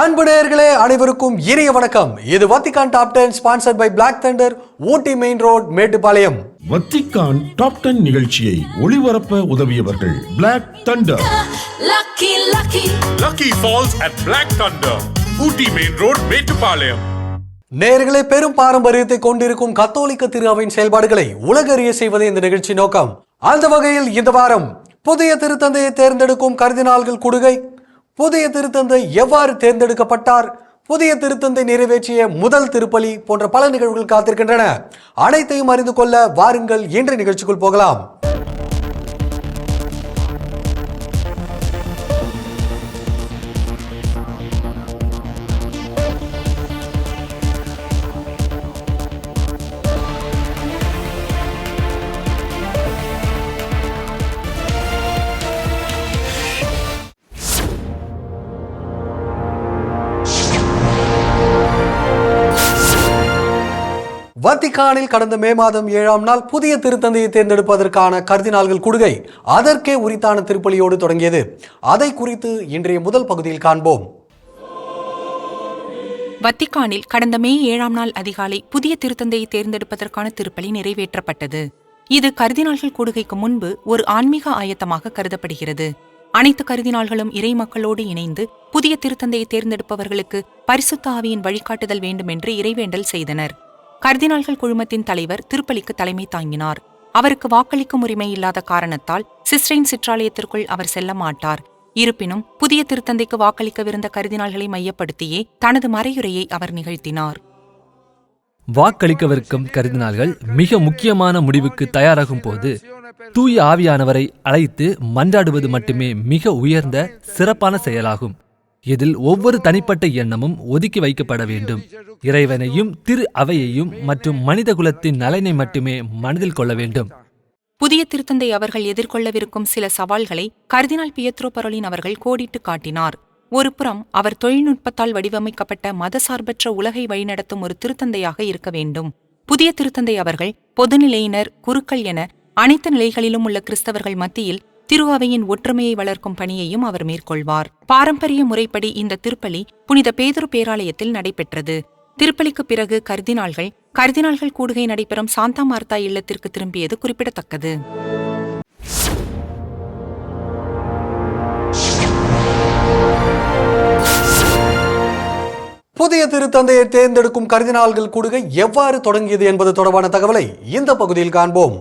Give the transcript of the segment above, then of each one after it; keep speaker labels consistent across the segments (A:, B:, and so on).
A: அன்பு நேயர்களே அனைவருக்கும் இனிய வணக்கம். இது Vatican top 10 sponsored by Black Thunder, Ooty main road, Mettupalayam.
B: Vatican top 10 நிகழ்ச்சியை ஒளிபரப்ப உதவியவர்கள் Black Thunder.
C: Lucky Falls at Black Thunder, Ooty main road, Mettupalayam.
A: நேயர்களே, பெரும் பாரம்பரியத்தை கொண்டிருக்கும் கத்தோலிக்க திரு அவையின் செயல்பாடுகளை உலகறிய செய்வதே இந்த நிகழ்ச்சி நோக்கம். அந்த வகையில் இந்த வாரம் புதிய திருத்தந்தையை தேர்ந்தெடுக்கும் கர்தினால்கள் கூடுகை, புதிய திருத்தந்தை எவ்வாறு தேர்ந்தெடுக்கப்பட்டார், புதிய திருத்தந்தை நிறைவேற்றிய முதல் திருப்பலி போன்ற பல நிகழ்வுகள் காத்திருக்கின்றன. அனைத்தையும் அறிந்து கொள்ள வாருங்கள் இன்றைய நிகழ்ச்சிக்குள் போகலாம். வத்திக்கானில் கடந்த மே மாதம் 7ஆம் நாள் புதிய திருத்தந்தையை தேர்ந்தெடுப்பதற்கான கர்தினால்கள் கூடுகை அதற்கே உரித்தான திருப்பலியோடு தொடங்கியது. அதை குறித்து இன்றைய முதல் பகுதியில் காண்போம்.
D: வத்திக்கானில் கடந்த மே 7ஆம் நாள் அதிகாலை புதிய திருத்தந்தையை தேர்ந்தெடுப்பதற்கான திருப்பலி நிறைவேற்றப்பட்டது. இது கர்தினால்கள் கூடுகைக்கு முன்பு ஒரு ஆன்மீக ஆயத்தமாக கருதப்படுகிறது. அனைத்து கர்தினால்களும் இறை மக்களோடு இணைந்து புதிய திருத்தந்தையை தேர்ந்தெடுப்பவர்களுக்கு பரிசுத்த ஆவியின் வழிகாட்டுதல் வேண்டும் என்று இறைவேண்டல் செய்தனர். கர்தினால்கள் குழுமத்தின் தலைவர் திருப்பலிக்கு தலைமை தாங்கினார். அவருக்கு வாக்களிக்கும் உரிமை இல்லாத காரணத்தால் சிஸ்டைன் சிற்றாலயத்திற்குள் அவர் செல்ல மாட்டார். இருப்பினும் புதிய திருத்தந்தைக்கு வாக்களிக்கவிருந்த கர்தினால்களை மையப்படுத்தியே தனது மறையுரையை அவர் நிகழ்த்தினார்.
E: வாக்களிக்கவிருக்கும் கர்தினால்கள் மிக முக்கியமான முடிவுக்கு தயாராகும் போது தூய ஆவியானவரை அழைத்து மன்றாடுவது மட்டுமே மிக உயர்ந்த சிறப்பான செயலாகும். இதில் ஒவ்வொரு தனிப்பட்ட எண்ணமும் ஒதுக்கி வைக்கப்பட வேண்டும். இறைவனையும் திரு அவையையும் மற்றும் மனித குலத்தின் நலனை மட்டுமே மனதில் கொள்ள வேண்டும்.
D: புதிய திருத்தந்தை அவர்கள் எதிர்கொள்ளவிருக்கும் சில சவால்களை கர்தினால் பியத்ரோ பரோலின் அவர்கள் கோடிட்டு காட்டினார். ஒருபுறம் அவர் தொழில்நுட்பத்தால் வடிவமைக்கப்பட்ட மதசார்பற்ற உலகை வழிநடத்தும் ஒரு திருத்தந்தையாக இருக்க வேண்டும். புதிய திருத்தந்தை அவர்கள் பொதுநிலையினர், குருக்கள் என அனைத்து நிலைகளிலும் உள்ள கிறிஸ்தவர்கள் மத்தியில் திரு அவையின் ஒற்றுமையை வளர்க்கும் பணியையும் அவர் மேற்கொள்வார். பாரம்பரிய முறைப்படி இந்த திருப்பலி புனித பேதுரு பேராலயத்தில் நடைபெற்றது. திருப்பலிக்கு பிறகு கர்தினால்கள் கூடுகை நடைபெறும் சாந்தா மார்த்தா இல்லத்திற்கு திரும்பியது குறிப்பிடத்தக்கது.
A: புதிய திருத்தந்தையை தேர்ந்தெடுக்கும் கர்தினால்கள் கூடுகை எவ்வாறு தொடங்கியது என்பது தொடர்பான தகவலை இந்த பகுதியில் காண்போம்.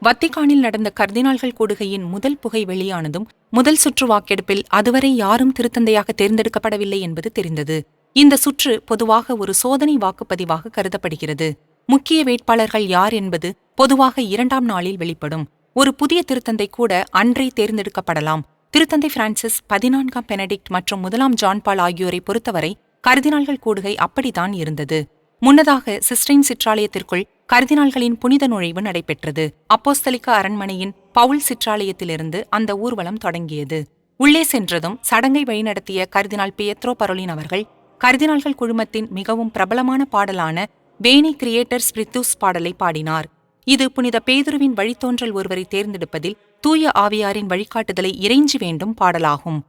D: வத்திக்கானில் நடந்த கர்தினால்கள் கூடுகையின் முதல் புகை வெளியானதும் முதல் சுற்று வாக்கெடுப்பில் அதுவரை யாரும் திருத்தந்தையாக தேர்ந்தெடுக்கப்படவில்லை என்பது தெரிந்தது. இந்த சுற்று பொதுவாக ஒரு சோதனை வாக்குப்பதிவாக கருதப்படுகிறது. முக்கிய வேட்பாளர்கள் யார் என்பது பொதுவாக 2ஆம் நாளில் வெளிப்படும். ஒரு புதிய திருத்தந்தை கூட அன்றே தேர்ந்தெடுக்கப்படலாம். திருத்தந்தை பிரான்சிஸ், 14ஆம் பெனடிக்ட் மற்றும் 1ஆம் ஜான் பால் ஆகியோரை பொறுத்தவரை கர்தினால்கள் கூடுகை அப்படித்தான் இருந்தது. முன்னதாக சிஸ்டைன் சிற்றாலயத்திற்குள் கர்தினால்களின் புனித நுழைவு நடைபெற்றது. அப்போஸ்தலிக்க அரண்மனையின் பவுல் சிற்றாலயத்திலிருந்து அந்த ஊர்வலம் தொடங்கியது. உள்ளே சென்றதும் சடங்கை வழிநடத்திய கர்தினால் பியத்ரோ பரோலின் அவர்கள் கர்தினால்கள் குழுமத்தின் மிகவும் பிரபலமான பாடலான வேனி கிரியேட்டர் ஸ்பிரித்துஸ் பாடலை பாடினார். இது புனித பேதுருவின் வழித்தோன்றல் ஒருவரை தேர்ந்தெடுப்பதில் தூய ஆவியாரின் வழிகாட்டுதலை இறைஞ்சி வேண்டும் பாடலாகும்.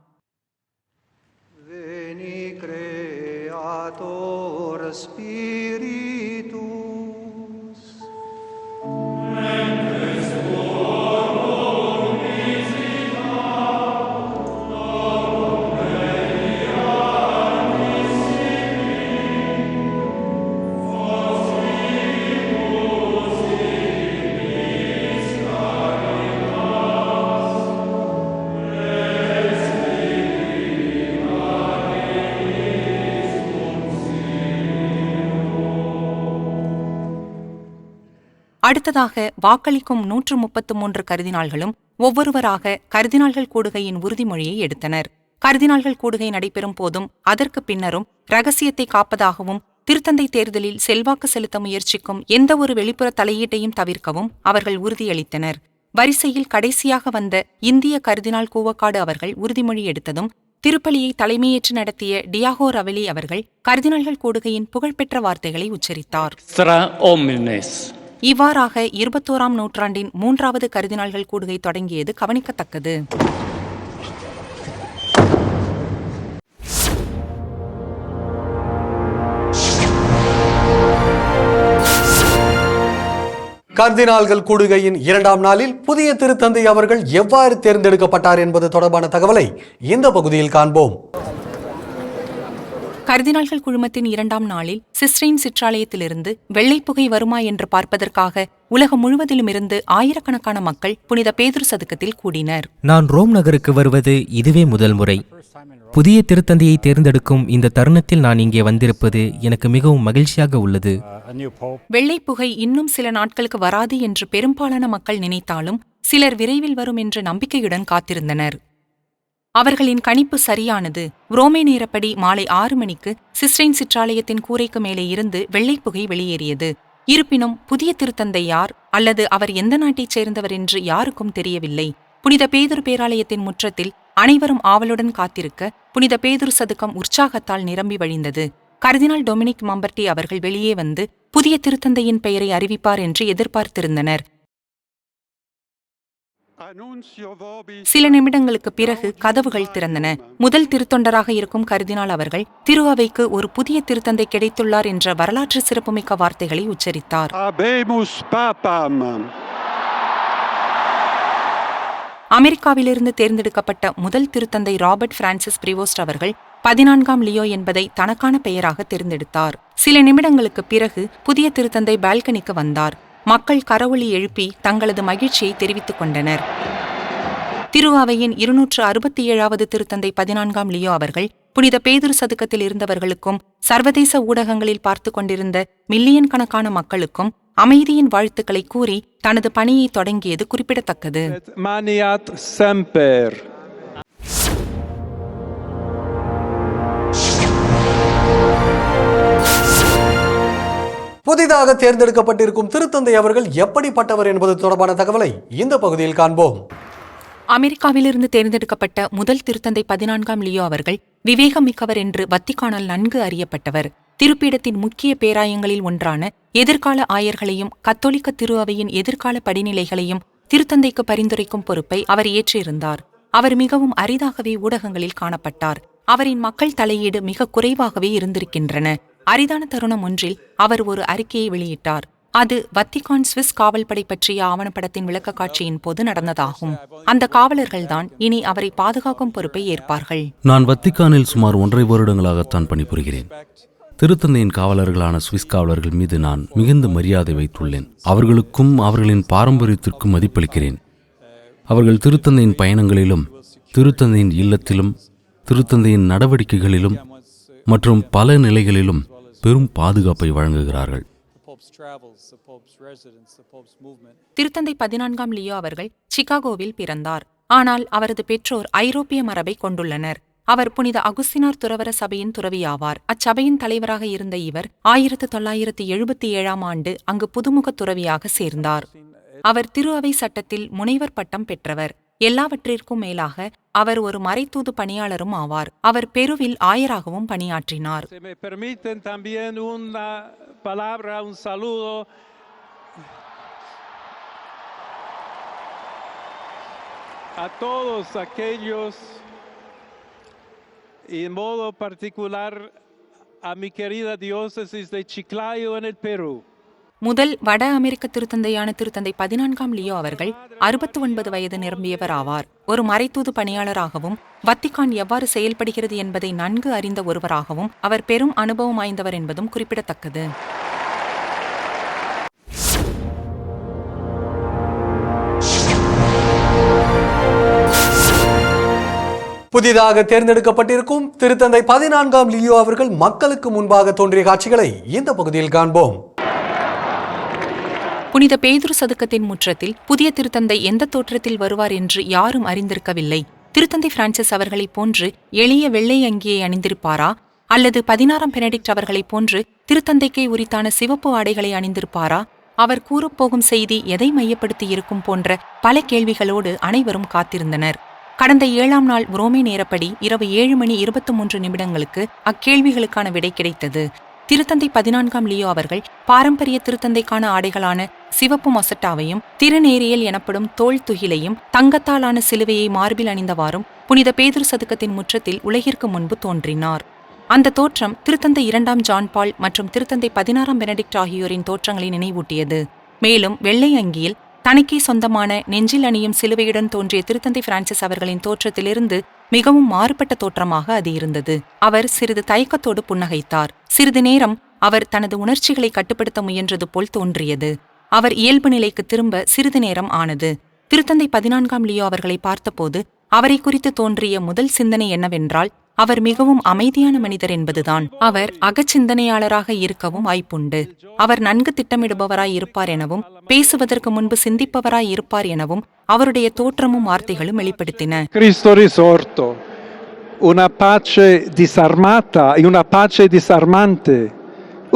D: அடுத்ததாக வாக்களிக்கும் 133 கர்தினால்களும் ஒவ்வொருவராக கர்தினால்கள் கூடுகையின் உறுதிமொழியை எடுத்தனர். கர்தினால்கள் கூடுகை நடைபெறும் போதும் அதற்கு பின்னரும் இரகசியத்தை காப்பதாகவும் திருத்தந்தை தேர்தலில் செல்வாக்கு செலுத்த முயற்சிக்கும் எந்த ஒரு வெளிப்புற தலையீட்டையும் தவிர்க்கவும் அவர்கள் உறுதியளித்தனர். வரிசையில் கடைசியாக வந்த இந்திய கர்தினால் கூவக்காடு அவர்கள் உறுதிமொழி எடுத்ததும் திருப்பலியை தலைமையேற்று நடத்திய டியாகோ ரவெலி அவர்கள் கர்தினால்கள் கூடுகையின் புகழ்பெற்ற வார்த்தைகளை உச்சரித்தார். இவ்வாறாக 21ஆம் நூற்றாண்டின் 3வது கர்தினால்கள் கூடுகை தொடங்கியது கவனிக்கத்தக்கது.
A: கர்தினால்கள் கூடுகையின் 2ஆம் நாளில் புதிய திருத்தந்தை அவர்கள் எவ்வாறு தேர்ந்தெடுக்கப்பட்டார் என்பது தொடர்பான தகவலை இந்த பகுதியில் காண்போம்.
D: கர்தினால்கள் குழுமத்தின் 2ஆம் நாளில் சிஸ்டைன் சிற்றாலயத்திலிருந்து வெள்ளைப்புகை வருமா என்று பார்ப்பதற்காக உலகம் முழுவதிலுமிருந்து ஆயிரக்கணக்கான மக்கள் புனித பேதுரு சதுக்கத்தில் கூடினர்.
F: நான் ரோம் நகருக்கு வருவது இதுவே முதல் முறை. புதிய திருத்தந்தையை தேர்ந்தெடுக்கும் இந்த தருணத்தில் நான் இங்கே வந்திருப்பது எனக்கு மிகவும் மகிழ்ச்சியாக உள்ளது.
D: வெள்ளைப்புகை இன்னும் சில நாட்களுக்கு வராது என்று பெரும்பாலான மக்கள் நினைத்தாலும் சிலர் விரைவில் வரும் என்ற நம்பிக்கையுடன் காத்திருந்தனர். அவர்களின் கணிப்பு சரியானது. ரோமே நேரப்படி மாலை 6 மணிக்கு சிஸ்டைன் சிற்றாலயத்தின் கூரைக்கு மேலே இருந்து வெள்ளைப்புகை வெளியேறியது. இருப்பினும் புதிய திருத்தந்தை யார் அல்லது அவர் எந்த நாட்டைச் சேர்ந்தவர் என்று யாருக்கும் தெரியவில்லை. புனித பேதுரு பேராலயத்தின் முற்றத்தில் அனைவரும் ஆவலுடன் காத்திருக்க புனித பேதுரு சதுக்கம் உற்சாகத்தால் நிரம்பி வழிந்தது. கர்தினால் டொமினிக் மம்பர்டி அவர்கள் வெளியே வந்து புதிய திருத்தந்தையின் பெயரை அறிவிப்பார் என்று எதிர்பார்த்திருந்தனர். சில நிமிடங்களுக்கு பிறகு கதவுகள் திறந்தன. முதல் திருத்தொண்டராக இருக்கும் கர்தினால் அவர்கள் திரு அவைக்கு ஒரு புதிய திருத்தந்தை கிடைத்துள்ளார் என்ற வரலாற்று சிறப்புமிக்க வார்த்தைகளை உச்சரித்தார். அமெரிக்காவிலிருந்து தேர்ந்தெடுக்கப்பட்ட முதல் திருத்தந்தை ராபர்ட் பிரான்சிஸ் பிரிவோஸ்ட் அவர்கள் 14ஆம் லியோ என்பதை தனக்கான பெயராக தேர்ந்தெடுத்தார். சில நிமிடங்களுக்கு பிறகு புதிய திருத்தந்தை பால்கனிக்கு வந்தார். மக்கள் கரவொலி எழுப்பி தங்களது மகிழ்ச்சியை தெரிவித்துக் கொண்டனர். திரு அவையின் 267வது திருத்தந்தை 14ஆம் லியோ அவர்கள் புனித பேதுரு சதுக்கத்தில் இருந்தவர்களுக்கும் சர்வதேச ஊடகங்களில் பார்த்து கொண்டிருந்த மில்லியன் கணக்கான மக்களுக்கும் அமைதியின் வாழ்த்துக்களை கூறி தனது பணியை தொடங்கியது குறிப்பிடத்தக்கது.
A: புதிதாக தேர்ந்தெடுக்கப்பட்டிருக்கும் திருத்தந்தை அவர்கள் எப்படிப்பட்டவர் என்பது தொடர்பான தகவலை இந்த பகுதியில் காண்போம்.
D: அமெரிக்காவிலிருந்து தேர்ந்தெடுக்கப்பட்ட முதல் திருத்தந்தை 14ஆம் லியோ அவர்கள் விவேகமிக்கவர் என்று வத்திக்கானால் நன்கு அறியப்பட்டவர். திருப்பீடத்தின் முக்கிய பேராயங்களில் ஒன்றான எதிர்கால ஆயர்களையும் கத்தோலிக்க திரு அவையின் எதிர்கால படிநிலைகளையும் திருத்தந்தைக்கு பரிந்துரைக்கும் பொறுப்பை அவர் ஏற்றிருந்தார். அவர் மிகவும் அரிதாகவே ஊடகங்களில் காணப்பட்டார். அவரின் மக்கள் தலையீடு மிக குறைவாகவே இருந்திருக்கின்றன. அரிதான தருணம் ஒன்றில் அவர் ஒரு அறிக்கையை வெளியிட்டார். அது வத்திகான் சுவிஸ் காவல்படை பற்றிய ஆவணப்படத்தின் விளக்க காட்சியின் போது நடந்ததாகும். அந்த காவலர்கள்தான் இனி அவரை பாதுகாக்கும் பொறுப்பை ஏற்பார்கள்.
G: நான் வத்திக்கானில் சுமார் 1.5 வருடங்களாகத்தான் பணிபுரிகிறேன். திருத்தந்தையின் காவலர்களான சுவிஸ் காவலர்கள் மீது நான் மிகுந்த மரியாதை வைத்துள்ளேன். அவர்களுக்கும் அவர்களின் பாரம்பரியத்திற்கும் மதிப்பளிக்கிறேன். அவர்கள் திருத்தந்தையின் பயணங்களிலும் திருத்தந்தையின் இல்லத்திலும் திருத்தந்தையின் நடவடிக்கைகளிலும் மற்றும் பல நிலைகளிலும் பெரும் பாதுகாப்பை வழங்குகிறார்கள்.
D: திருத்தந்தை 14ஆம் லியோ அவர்கள் சிகாகோவில் பிறந்தார். ஆனால் அவரது பெற்றோர் ஐரோப்பிய மரபை கொண்டுள்ளனர். அவர் புனித அகுஸ்தினார் துறவற சபையின் துறவியாவார். அச்சபையின் தலைவராக இருந்த இவர் 1977ஆம் ஆண்டு அங்கு புதுமுக துறவியாக சேர்ந்தார். அவர் திரு அவை சட்டத்தில் முனைவர் பட்டம் பெற்றவர். எல்லாவற்றிற்கும் மேலாக அவர் ஒரு மறைத்தூது பணியாளரும் ஆவார். அவர் பெருவில் ஆயராகவும் பணியாற்றினார்.
H: y en modo particular a mi querida diócesis de Chiclayo en el Perú.
D: முதல் வட அமெரிக்க திருத்தந்தையான திருத்தந்தை 14ஆம் லியோ அவர்கள் 69 வயது நிரம்பியவர் ஆவார். ஒரு மறைத்தூது பணியாளராகவும் வத்திக்கான் எவ்வாறு செயல்படுகிறது என்பதை நன்கு அறிந்த ஒருவராகவும் அவர் பெரும் அனுபவம் வாய்ந்தவர் என்பதும் குறிப்பிடத்தக்கது.
A: புதிதாக தேர்ந்தெடுக்கப்பட்டிருக்கும் திருத்தந்தை 14ஆம் லியோ அவர்கள் மக்களுக்கு முன்பாக தோன்றிய காட்சிகளை இந்த பகுதியில் காண்போம்.
D: புனித பேதுரு சதுக்கத்தின் முற்றத்தில் புதிய திருத்தந்தை எந்த தோற்றத்தில் வருவார் என்று யாரும் அறிந்திருக்கவில்லை. திருத்தந்தை பிரான்சிஸ் அவர்களைப் போன்று எளிய வெள்ளை அங்கியை அணிந்திருப்பாரா அல்லது 16ஆம் பெனடிக்ட் அவர்களைப் போன்று திருத்தந்தைக்கே உரித்தான சிவப்பு ஆடைகளை அணிந்திருப்பாரா? அவர் கூறப்போகும் செய்தி எதை மையப்படுத்தி இருக்கும் போன்ற பல கேள்விகளோடு அனைவரும் காத்திருந்தனர். கடந்த 7ஆம் நாள் ரோமே நேரப்படி இரவு 7:23 அக்கேள்விகளுக்கான விடை கிடைத்தது. திருத்தந்தை 14ஆம் லியோ அவர்கள் பாரம்பரிய திருத்தந்தைக்கான ஆடைகளான சிவப்பு மொசட்டாவையும் திருநேரியல் எனப்படும் தோல் துகிலையும் தங்கத்தாலான சிலுவையை மார்பில் அணிந்தவாறும் புனித பேதுரு சதுக்கத்தின் முற்றத்தில் உலகிற்கு முன்பு தோன்றினார். அந்த தோற்றம் திருத்தந்தை 2ஆம் ஜான் பால் மற்றும் திருத்தந்தை 16ஆம் பெனடிக்ட் ஆகியோரின் தோற்றங்களை நினைவூட்டியது. மேலும் வெள்ளை அங்கியில் தனக்கே சொந்தமான நெஞ்சில் அணியும் சிலுவையுடன் தோன்றிய திருத்தந்தை பிரான்சிஸ் அவர்களின் தோற்றத்திலிருந்து மிகவும் மாறுபட்ட தோற்றமாக அது இருந்தது. அவர் சிறிது தயக்கத்தோடு புன்னகைத்தார். சிறிது நேரம் அவர் தனது உணர்ச்சிகளை கட்டுப்படுத்த முயன்றது போல் தோன்றியது. அவர் இயல்பு நிலைக்கு திரும்ப சிறிது நேரம் ஆனது. திருத்தந்தை 14ஆம் லியோ அவர்களை பார்த்தபோது அவரை குறித்து தோன்றிய முதல் சிந்தனை என்னவென்றால், அவர் மிகவும் அமைதியான மனிதர் என்பதுதான். அவர் அகச்சிந்தனையாளராக இருக்கவும் வாய்ப்புண்டு. அவர் நன்கு திட்டமிடுபவராய் இருப்பார் எனவும் பேசுவதற்கு முன்பு சிந்திப்பவராய் இருப்பார் எனவும் அவருடைய தோற்றமும் வார்த்தைகளும் வெளிப்படுத்தின.
H: Cristo risorto, una pace disarmata e una pace disarmante,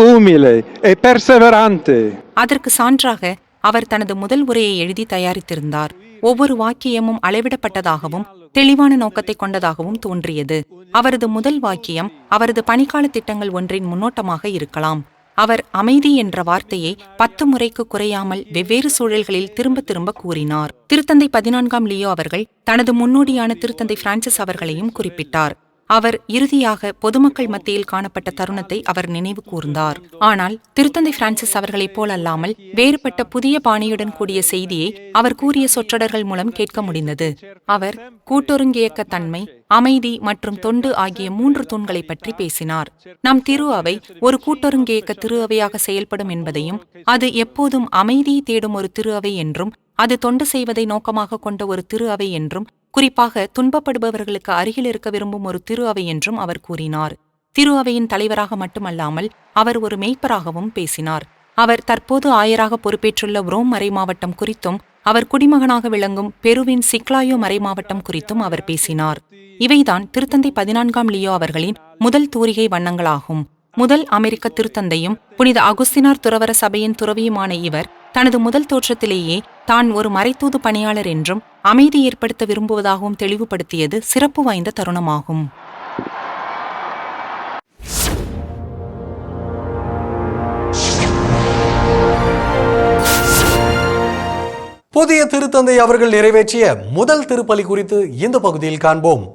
H: umile e perseverante.
D: அதற்கு சான்றாக அவர் தனது முதல் உரையை எழுதி தயாரித்திருந்தார். ஒவ்வொரு வாக்கியமும் அளவிடப்பட்டதாகவும் தெளிவான நோக்கத்தை கொண்டதாகவும் தோன்றியது. அவரது முதல் வாக்கியம் அவரது பணிக்கால திட்டங்கள் ஒன்றின் முன்னோட்டமாக இருக்கலாம். அவர் அமைதி என்ற வார்த்தையை 10 முறைக்கு குறையாமல் வெவ்வேறு சூழல்களில் திரும்ப திரும்ப கூறினார். திருத்தந்தை 14ஆம் லியோ அவர்கள் தனது முன்னோடியான திருத்தந்தை பிரான்சிஸ் அவர்களையும் குறிப்பிட்டார். அவர் இறுதியாக பொதுமக்கள் மத்தியில் காணப்பட்ட தருணத்தை அவர் நினைவு கூர்ந்தார். ஆனால் திருத்தந்தை பிரான்சிஸ் அவர்களைப் போலல்லாமல் வேறுபட்ட புதிய பாணியுடன் கூடிய செய்தியை அவர் கூறிய சொற்றொடர்கள் மூலம் கேட்க முடிந்தது. அவர் கூட்டொருங்கியக்க தன்மை, அமைதி மற்றும் தொண்டு ஆகிய 3 தூண்களை பற்றி பேசினார். நம் திரு அவை ஒரு கூட்டொருங்கியக்க திரு அவையாக செயல்படும் என்பதையும், அது எப்போதும் அமைதியை தேடும் ஒரு திரு அவை என்றும், அது தொண்டு செய்வதை நோக்கமாக கொண்ட ஒரு திரு அவை என்றும், குறிப்பாக துன்பப்படுபவர்களுக்கு அருகில் இருக்க விரும்பும் ஒரு திரு அவை என்றும் அவர் கூறினார். திரு அவையின் தலைவராக மட்டுமல்லாமல் அவர் ஒரு மேய்ப்பராகவும் பேசினார். அவர் தற்போது ஆயராக பொறுப்பேற்றுள்ள ரோம் மறைமாவட்டம் குறித்தும், அவர் குடிமகனாக விளங்கும் பெருவின் சிக்லாயோ மறைமாவட்டம் குறித்தும் அவர் பேசினார். இவைதான் திருத்தந்தை 14ஆம் லியோ அவர்களின் முதல் தூரிகை வண்ணங்களாகும். முதல் அமெரிக்க திருத்தந்தையும் புனித அகுஸ்தினார் துறவர சபையின் துறவியுமான இவர் தனது முதல் தோற்றத்திலேயே தான் ஒரு மறைத்தூது பணியாளர் என்றும் அமைதி ஏற்படுத்த விரும்புவதாகவும் தெளிவுபடுத்தியது சிறப்பு வாய்ந்த தருணமாகும்.
A: புதிய திருத்தந்தை அவர்கள் நிறைவேற்றிய முதல் திருப்பலி குறித்து இந்த பகுதியில் காண்போம்.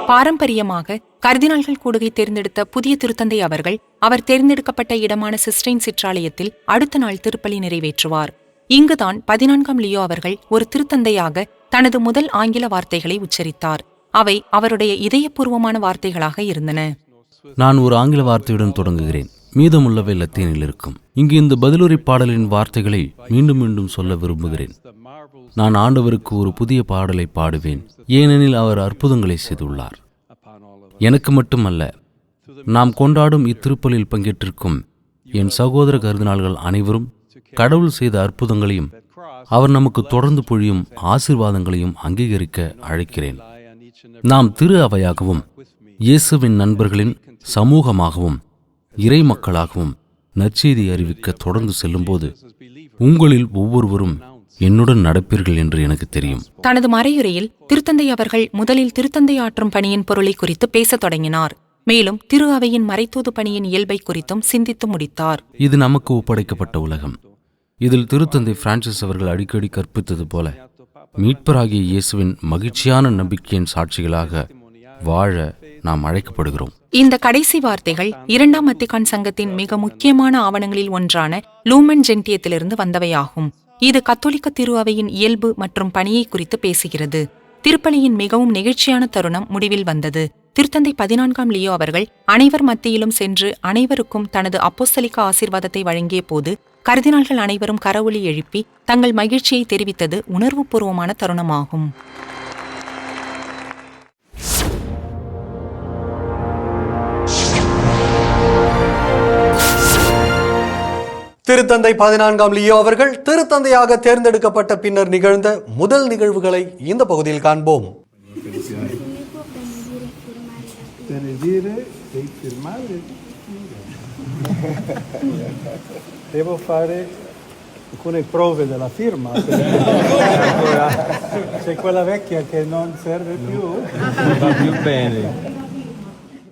D: பாரம்பரியமாக கர்தினால்கள் கூடுகை தேர்ந்தெடுத்த புதிய திருத்தந்தை அவர்கள் அவர் தேர்ந்தெடுக்கப்பட்ட இடமான சிஸ்டைன் சிற்றாலயத்தில் அடுத்த நாள் திருப்பலி நிறைவேற்றுவார். இங்குதான் 14ஆம் லியோ அவர்கள் ஒரு திருத்தந்தையாக தனது முதல் ஆங்கில வார்த்தைகளை உச்சரித்தார். அவை அவருடைய இதயபூர்வமான வார்த்தைகளாக இருந்தன.
G: நான் ஒரு ஆங்கில வார்த்தையுடன் தொடங்குகிறேன். மீதமுள்ளவை லத்தீனில் இருக்கும். இங்கு இந்த பதிலுரை பாடலின் வார்த்தைகளை மீண்டும் மீண்டும் சொல்ல விரும்புகிறேன். நான் ஆண்டவருக்கு ஒரு புதிய பாடலை பாடுவேன், ஏனெனில் அவர் அற்புதங்களை செய்துள்ளார். எனக்கு மட்டுமல்ல, நாம் கொண்டாடும் இத்திருப்பலில் பங்கேற்றிருக்கும் என் சகோதர கர்தினால்கள் அனைவரும் கடவுள் செய்த அற்புதங்களையும் அவர் நமக்கு தொடர்ந்து பொழியும் ஆசீர்வாதங்களையும் அங்கீகரிக்க அழைக்கிறேன். நாம் திரு அவையாகவும் இயேசுவின் நண்பர்களின் சமூகமாகவும் இறை மக்களாகவும் நற்செய்தி அறிவிக்க தொடர்ந்து செல்லும்போது உங்களில் ஒவ்வொருவரும் என்னுடன் நடப்பீர்கள் என்று எனக்கு தெரியும்.
D: தனது மறையுரையில் திருத்தந்தை அவர்கள் முதலில் திருத்தந்தை ஆற்றும் பணியின் பொருளை குறித்து பேசத் தொடங்கினார். மேலும் திரு அவையின் மறைத்தூது பணியின் இயல்பை குறித்தும் சிந்தித்து முடித்தார்.
G: இது நமக்கு ஒப்படைக்கப்பட்ட உலகம். இதில் திருத்தந்தை பிரான்சிஸ் அவர்கள் அடிக்கடி கற்பித்தது போல மீட்பராகிய இயேசுவின் மகிழ்ச்சியான நம்பிக்கையின் சாட்சிகளாக வாழ நாம் அழைக்கப்படுகிறோம்.
D: இந்த கடைசி வார்த்தைகள் 2ஆம் வத்திக்கான் சங்கத்தின் மிக முக்கியமான ஆவணங்களில் ஒன்றான லூமன் ஜென்டியத்திலிருந்து வந்தவையாகும். இது கத்தோலிக்க திரு அவையின் இயல்பு மற்றும் பணியை குறித்து பேசுகிறது. திருப்பலியின் மிகவும் நெகிழ்ச்சியான தருணம் முடிவில் வந்தது. திருத்தந்தை 14ஆம் லியோ அவர்கள் அனைவர் மத்தியிலும் சென்று அனைவருக்கும் தனது அப்போஸ்தலிக்க ஆசீர்வாதத்தை வழங்கிய போது கர்தினால்கள் அனைவரும் கரவொலி எழுப்பி தங்கள் மகிழ்ச்சியை தெரிவித்தது உணர்வுபூர்வமான தருணமாகும்.
A: திருத்தந்தை 14ஆம் லியோ அவர்கள் திருத்தந்தையாக தேர்ந்தெடுக்கப்பட்ட பின்னர் நிகழ்ந்த முதல் நிகழ்வுகளை இந்த பகுதியில் காண்போம்.
H: Devo fare alcune prove della firma. C'è quella vecchia che non serve più. Va più bene.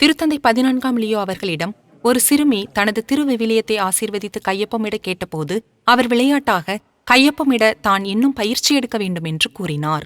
D: திருத்தந்தை 14ஆம் லியோ அவர்களிடம் ஒரு சிறுமி தனது திருவிவிலியத்தை ஆசீர்வதித்து கையொப்பமிட கேட்டபோது அவர் விளையாட்டாக கையொப்பமிட தான் இன்னும் பயிற்சி எடுக்க வேண்டும் என்று கூறினார்.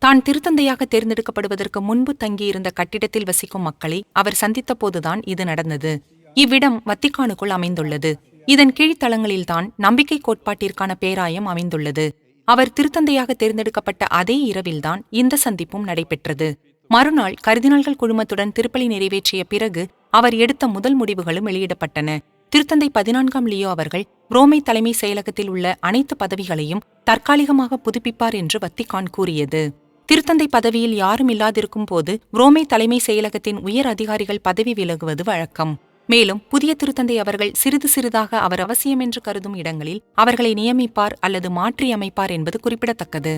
D: தான் திருத்தந்தையாக தேர்ந்தெடுக்கப்படுவதற்கு முன்பு தங்கியிருந்த கட்டிடத்தில் வசிக்கும் மக்களை அவர் சந்தித்த போதுதான் இது நடந்தது. இவ்விடம் வத்திக்கானுக்குள் அமைந்துள்ளது. இதன் கீழ்த்தளங்களில்தான் நம்பிக்கை கோட்பாட்டிற்கான பேராயம் அமைந்துள்ளது. அவர் திருத்தந்தையாக தேர்ந்தெடுக்கப்பட்ட அதே இரவில்தான் இந்த சந்திப்பும் நடைபெற்றது. மறுநாள் கர்தினால்கள் குழுமத்துடன் திருப்பலி நிறைவேற்றிய பிறகு அவர் எடுத்த முதல் முடிவுகளும் வெளியிடப்பட்டன. திருத்தந்தை 14ஆம் லியோ அவர்கள் ரோமை தலைமை செயலகத்தில் உள்ள அனைத்து பதவிகளையும் தற்காலிகமாக புதுப்பிப்பார் என்று வத்திக்கான் கூறியது. திருத்தந்தை பதவியில் யாரும் இல்லாதிருக்கும் போது ரோமை தலைமை செயலகத்தின் உயர் அதிகாரிகள் பதவி விலகுவது வழக்கம். மேலும் புதிய திருத்தந்தை அவர்கள் சிறிது சிறிதாக அவர் அவசியம் என்று கருதும் இடங்களில் அவர்களை நியமிப்பார் அல்லது மாற்றியமைப்பார் என்பது குறிப்பிடத்தக்கது.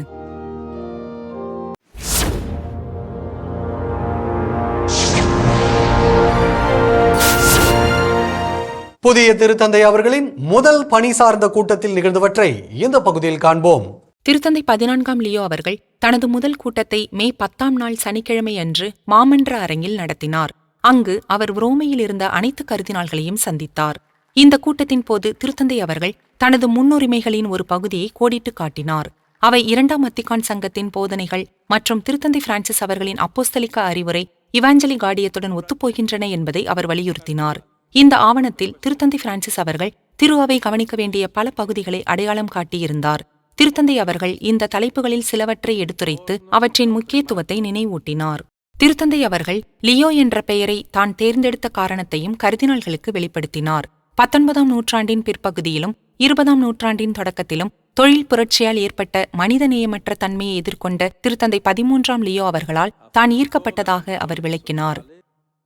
A: புதிய திருத்தந்தை அவர்களின் முதல் பணி சார்ந்த கூட்டத்தில் நிகழ்ந்தவற்றை இந்த பகுதியில் காண்போம்.
D: திருத்தந்தை 14ஆம் லியோ அவர்கள் தனது முதல் கூட்டத்தை மே 10ஆம் நாள் சனிக்கிழமை அன்று மாமன்ற அரங்கில் நடத்தினார். அங்கு அவர் ரோமையில் இருந்த அனைத்து கர்தினால்களையும் சந்தித்தார். இந்த கூட்டத்தின் போது திருத்தந்தை அவர்கள் தனது முன்னுரிமைகளின் ஒரு பகுதியை கோடிட்டு காட்டினார். அவை 2ஆம் வத்திக்கான் சங்கத்தின் போதனைகள் மற்றும் திருத்தந்தை பிரான்சிஸ் அவர்களின் அப்போஸ்தலிக்க அறிவுரை இவாஞ்சலி காடியத்துடன் ஒத்துப்போகின்றன என்பதை அவர் வலியுறுத்தினார். இந்த ஆவணத்தில் திருத்தந்தை பிரான்சிஸ் அவர்கள் திரு அவை கவனிக்க வேண்டிய பல பகுதிகளை அடையாளம் காட்டியிருந்தார். திருத்தந்தை அவர்கள் இந்த தலைப்புகளில் சிலவற்றை எடுத்துரைத்து அவற்றின் முக்கியத்துவத்தை நினைவூட்டினார். திருத்தந்தை அவர்கள் லியோ என்ற பெயரை தான் தேர்ந்தெடுத்த காரணத்தையும் கர்தினால்களுக்கு வெளிப்படுத்தினார். 19ஆம் நூற்றாண்டின் பிற்பகுதியிலும் 20ஆம் நூற்றாண்டின் தொடக்கத்திலும் தொழில் புரட்சியால் ஏற்பட்ட மனிதநேயமற்ற தன்மையை எதிர்கொண்ட திருத்தந்தை 13ஆம் லியோ அவர்களால் தான் ஈர்க்கப்பட்டதாக அவர் விளக்கினார்.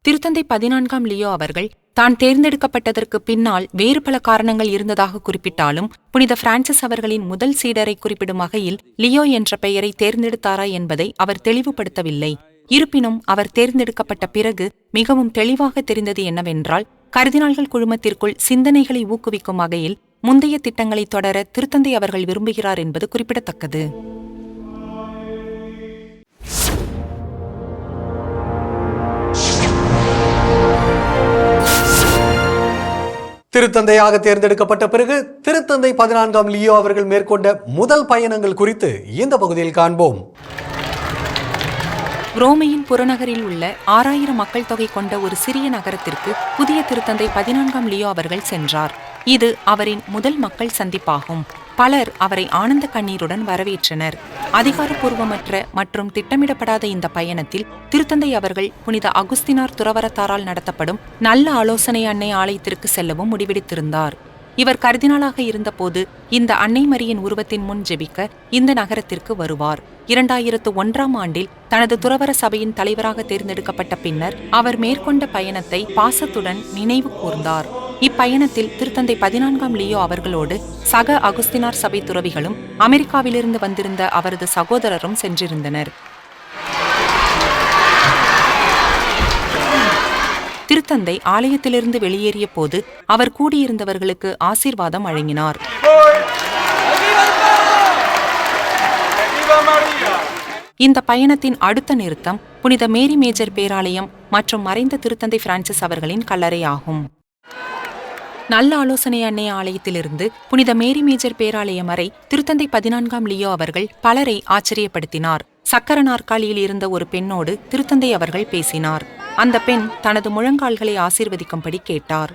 D: திருத்தந்தை 14ஆம் லியோ அவர்கள் தான் தேர்ந்தெடுக்கப்பட்டதற்கு பின்னால் வேறு பல காரணங்கள் இருந்ததாக குறிப்பிட்டாலும் புனித பிரான்சிஸ் அவர்களின் முதல் சீடரை குறிப்பிடும் வகையில் லியோ என்ற பெயரை தேர்ந்தெடுத்தாரா என்பதை அவர் தெளிவுபடுத்தவில்லை. இருப்பினும் அவர் தேர்ந்தெடுக்கப்பட்ட பிறகு மிகவும் தெளிவாக தெரிந்தது என்னவென்றால், கர்தினால்கள் குழுமத்திற்குள் சிந்தனைகளை ஊக்குவிக்கும் வகையில் முந்தைய திட்டங்களை தொடர திருத்தந்தை அவர்கள் விரும்புகிறார் என்பது குறிப்பிடத்தக்கது.
A: திருத்தந்தையாக தேர்ந்தெடுக்கப்பட்ட பிறகு திருத்தந்தை 14ஆம் லியோ அவர்கள் மேற்கொண்ட முதல் பயணங்கள் குறித்து இந்த பகுதியில் காண்போம்.
D: ரோமையின் புறநகரில் உள்ள 6000 மக்கள் தொகை கொண்ட ஒரு சிறிய நகரத்திற்கு புதிய திருத்தந்தை 14ஆம் லியோ அவர்கள் சென்றார். இது அவரின் முதல் மக்கள் சந்திப்பாகும். பலர் அவரை ஆனந்த கண்ணீருடன் வரவேற்றனர். அதிகாரப்பூர்வமற்ற மற்றும் திட்டமிடப்படாத இந்த பயணத்தில் திருத்தந்தை அவர்கள் புனித அகுஸ்தினார் துறவரத்தாரால் நடத்தப்படும் நல்ல ஆலோசனை அன்னை ஆலயத்திற்கு செல்லவும் முடிவெடுத்திருந்தார். இவர் கர்தினாலாக இருந்தபோது இந்த அன்னை மரியின் உருவத்தின் முன் ஜெபிக்க இந்த நகரத்திற்கு வருவார். 2001ஆம் ஆண்டில் தனது துறவர சபையின் தலைவராக தேர்ந்தெடுக்கப்பட்ட பின்னர் அவர் மேற்கொண்ட பயணத்தை பாசத்துடன் நினைவு கூர்ந்தார். இப்பயணத்தில் திருத்தந்தை 14ஆம் லியோ அவர்களோடு சக அகுஸ்தினார் சபை துறவிகளும் அமெரிக்காவிலிருந்து வந்திருந்த அவரது சகோதரரும் சென்றிருந்தனர். திருத்தந்தை ஆலயத்திலிருந்து வெளியேறிய போது அவர் கூடியிருந்தவர்களுக்கு ஆசீர்வாதம் வழங்கினார். இந்த பயணத்தின் அடுத்த நிறுத்தம் புனித மேரி மேஜர் பேராலயம் மற்றும் மறைந்த திருத்தந்தை பிரான்சிஸ் அவர்களின் கல்லறை ஆகும். நல்ல ஆலோசனை அன்னை ஆலயத்திலிருந்து புனித மேரி மேஜர் பேராலயம் வரை திருத்தந்தை 14ஆம் லியோ அவர்கள் பலரை ஆச்சரியப்படுத்தினார். சக்கர நாற்காலியில் இருந்த ஒரு பெண்ணோடு திருத்தந்தை அவர்கள் பேசினார். அந்த பெண் தனது முழங்கால்களை ஆசீர்வதிக்கும்படி கேட்டார்.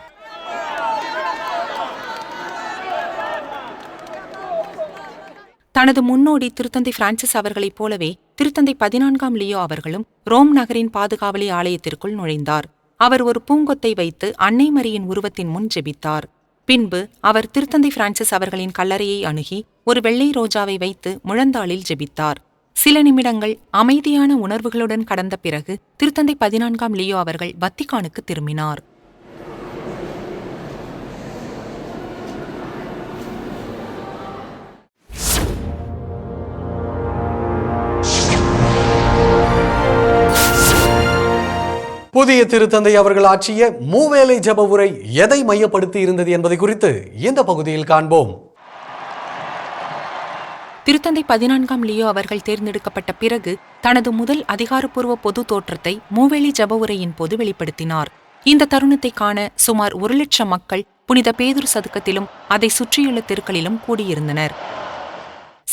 D: தனது முன்னோடி திருத்தந்தை பிரான்சிஸ் அவர்களைப் போலவே திருத்தந்தை 14ஆம் லியோ அவர்களும் ரோம் நகரின் பாதுகாவலி ஆலயத்திற்குள் நுழைந்தார். அவர் ஒரு பூங்கொத்தை வைத்து அன்னை மரியின் உருவத்தின் முன் ஜெபித்தார். பின்பு அவர் திருத்தந்தை பிரான்சிஸ் அவர்களின் கல்லறையை அணுகி ஒரு வெள்ளை ரோஜாவை வைத்து முழந்தாளில் ஜெபித்தார். சில நிமிடங்கள் அமைதியான உணர்வுகளுடன் கடந்த பிறகு திருத்தந்தை 14ஆம் லியோ அவர்கள் வத்திக்கானுக்கு திரும்பினார்.
A: புதிய திருத்தந்தை அவர்கள் ஆற்றிய மூவேளை ஜெப உரை எதை மையப்படுத்தி இருந்தது என்பதை குறித்து இந்த பகுதியில் காண்போம்.
D: திருத்தந்தை 14ஆம் லியோ அவர்கள் தேர்ந்தெடுக்கப்பட்ட பிறகு தனது முதல் அதிகாரப்பூர்வ பொது தோற்றத்தை மூவேளை ஜெப உரையின் போது வெளிப்படுத்தினார். இந்த தருணத்தை காண சுமார் 1,00,000 மக்கள் புனித பேதுரு சதுக்கத்திலும் அதை சுற்றியுள்ள தெருக்களிலும் கூடியிருந்தனர்.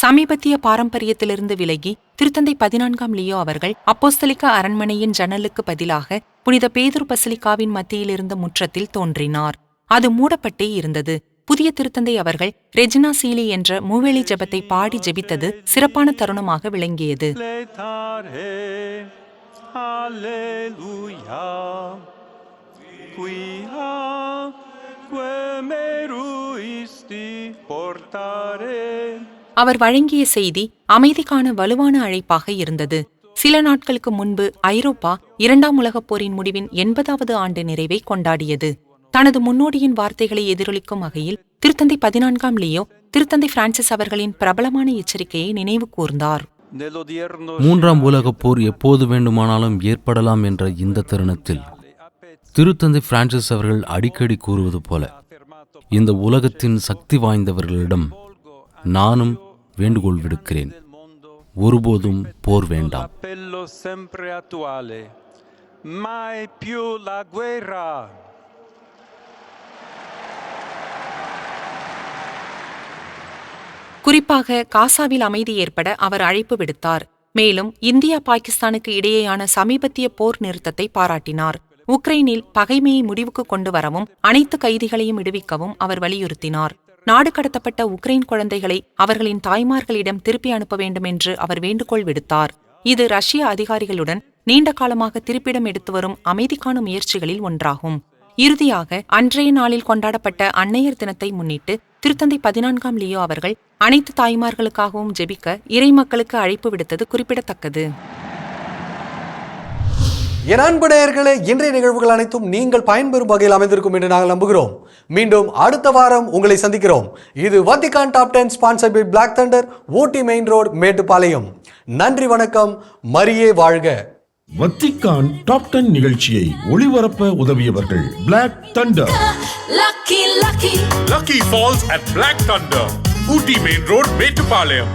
D: சமீபத்திய பாரம்பரியத்திலிருந்து விலகி திருத்தந்தை 14ஆம் லியோ அவர்கள் அப்போஸ்தலிக்க அரண்மனையின் ஜன்னலுக்கு பதிலாக புனித பேதுரு பசிலிக்காவின் மத்தியிலிருந்த முற்றத்தில் தோன்றினார். அது மூடப்பட்டே இருந்தது. புதிய திருத்தந்தை அவர்கள் ரெஜினா சீலி என்ற மூவேளை ஜெபத்தை பாடி ஜெபித்தது சிறப்பான தருணமாக விளங்கியது. அவர் வழங்கிய செய்தி அமைதிக்கான வலுவான அழைப்பாக இருந்தது. சில நாட்களுக்கு முன்பு ஐரோப்பா 2ஆம் உலகப் போரின் முடிவின் 80வது ஆண்டு நிறைவை கொண்டாடியது. தனது முன்னோடியின் வார்த்தைகளை எதிரொலிக்கும் வகையில் திருத்தந்தை 14ஆம் லியோ திருத்தந்தை பிரான்சிஸ் அவர்களின் பிரபலமான எச்சரிக்கையை நினைவு கூர்ந்தார்.
G: 3ஆம் உலகப் போர் எப்போது வேண்டுமானாலும் ஏற்படலாம் என்ற இந்த தருணத்தில் திருத்தந்தை பிரான்சிஸ் அவர்கள் அடிக்கடி கூறுவது போல, இந்த உலகத்தின் சக்தி வாய்ந்தவர்களிடம் நானும் வேண்டுகோள் விடுக்கிறேன், ஒருபோதும் போர் வேண்டாம்.
D: குறிப்பாக காசாவில் அமைதி ஏற்பட அவர் அழைப்பு விடுத்தார். மேலும் இந்தியா பாகிஸ்தானுக்கு இடையேயான சமீபத்திய போர் நிறுத்தத்தை பாராட்டினார். உக்ரைனில் பகைமையை முடிவுக்கு கொண்டு வரவும் அனைத்து கைதிகளையும் விடுவிக்கவும் அவர் வலியுறுத்தினார். நாடு கடத்தப்பட்ட உக்ரைன் குழந்தைகளை அவர்களின் தாய்மார்களிடம் திருப்பி அனுப்ப வேண்டும் என்று அவர் வேண்டுகோள் விடுத்தார். இது ரஷ்ய அதிகாரிகளுடன் நீண்ட காலமாக திருப்பிடம் எடுத்து வரும் அமைதிக்கான முயற்சிகளில் ஒன்றாகும். இறுதியாக அன்றைய நாளில் கொண்டாடப்பட்ட அன்னையர் தினத்தை முன்னிட்டு திருத்தந்தை 14ஆம் லியோ அவர்கள் அனைத்து தாய்மார்களுக்காகவும் ஜெபிக்க இறை மக்களுக்கு அழைப்பு விடுத்தது குறிப்பிடத்தக்கது.
A: என் அன்பு நேயர்களே, இன்றைய நிகழ்வுகள் அனைத்தும் நீங்கள் பயன்பெறும் வகையில் அமைந்திருக்கும் என்று நாங்கள் நம்புகிறோம். மீண்டும் அடுத்த வாரம் உங்களை சந்திக்கிறோம். இது Vatican top 10 sponsored by Black Thunder, Ooty main road, Mettupalayam. நன்றி, வணக்கம். மரியே வாழ்க.
B: வத்திக்கான் டாப் 10 நிகழ்ச்சியை ஒளிபரப்ப உதவியவர்கள் Black Thunder.
C: Lucky Falls at Black Thunder, Ooty Main Road, Metupalayam.